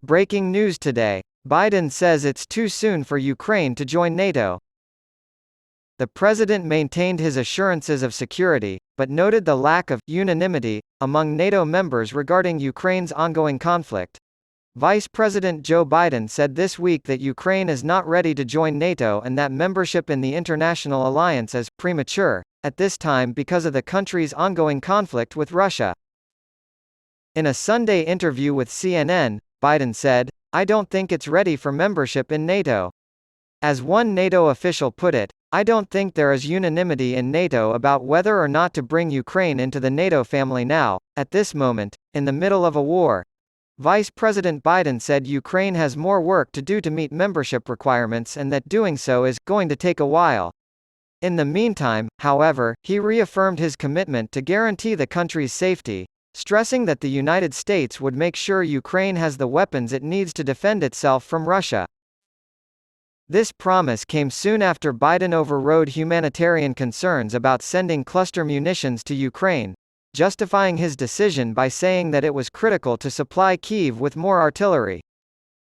Breaking news today. Biden says it's too soon for Ukraine to join NATO. The president maintained his assurances of security, but noted the lack of unanimity among NATO members regarding Ukraine's ongoing conflict. Vice President Joe Biden said this week that Ukraine is not ready to join NATO and that membership in the international alliance is premature at this time because of the country's ongoing conflict with Russia. In a Sunday interview with CNN, Biden said, "I don't think it's ready for membership in NATO." As one NATO official put it, "I don't think there is unanimity in NATO about whether or not to bring Ukraine into the NATO family now, at this moment, in the middle of a war." Vice President Biden said Ukraine has more work to do to meet membership requirements and that doing so is going to take a while. In the meantime, however, he reaffirmed his commitment to guarantee the country's safety, stressing that the United States would make sure Ukraine has the weapons it needs to defend itself from Russia. This promise came soon after Biden overrode humanitarian concerns about sending cluster munitions to Ukraine, justifying his decision by saying that it was critical to supply Kyiv with more artillery.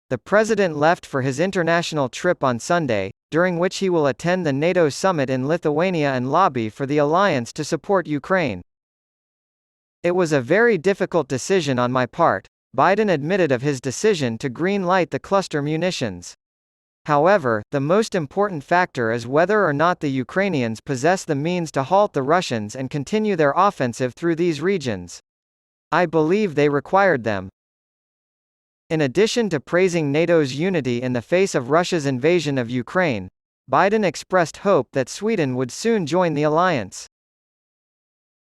The president left for his international trip on Sunday, during which he will attend the NATO summit in Lithuania and lobby for the alliance to support Ukraine. "It was a very difficult decision on my part," Biden admitted of his decision to green-light the cluster munitions. However, the most important factor is whether or not the Ukrainians possess the means to halt the Russians and continue their offensive through these regions. I believe they required them. In addition to praising NATO's unity in the face of Russia's invasion of Ukraine, Biden expressed hope that Sweden would soon join the alliance.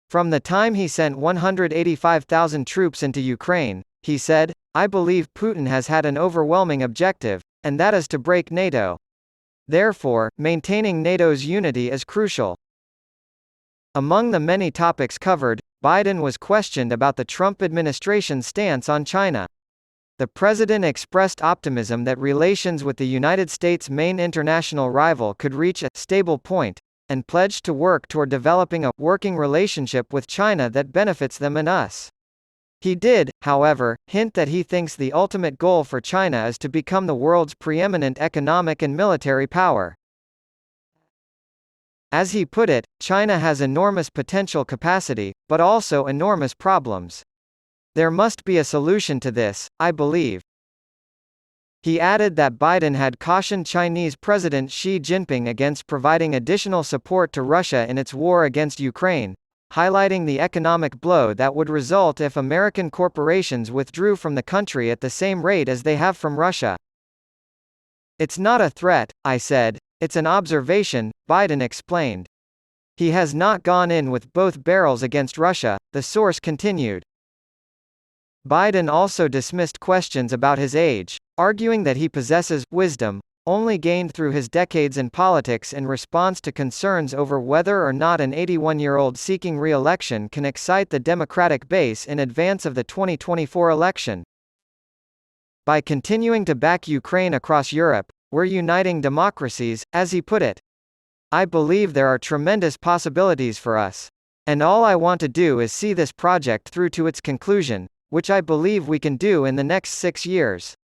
From the time he sent 185,000 troops into Ukraine, he said, "I believe Putin has had an overwhelming objective, and that is to break NATO. Therefore, maintaining NATO's unity is crucial." Among the many topics covered, Biden was questioned about the Trump administration's stance on China. The president expressed optimism that relations with the United States' main international rival could reach a stable point, and pledged to work toward developing a working relationship with China that benefits them and us. He did, however, hint that he thinks the ultimate goal for China is to become the world's preeminent economic and military power. As he put it, China has enormous potential capacity, but also enormous problems. There must be a solution to this, I believe. He added that Biden had cautioned Chinese President Xi Jinping against providing additional support to Russia in its war against Ukraine, highlighting the economic blow that would result if American corporations withdrew from the country at the same rate as they have from Russia. "It's not a threat," I said, "it's an observation," Biden explained. He has not gone in with both barrels against Russia, the source continued. Biden also dismissed questions about his age, arguing that he possesses wisdom, only gained through his decades in politics in response to concerns over whether or not an 81-year-old seeking re-election can excite the Democratic base in advance of the 2024 election. "By continuing to back Ukraine across Europe, we're uniting democracies," as he put it. "I believe there are tremendous possibilities for us. And all I want to do is see this project through to its conclusion, which I believe we can do in the next 6 years."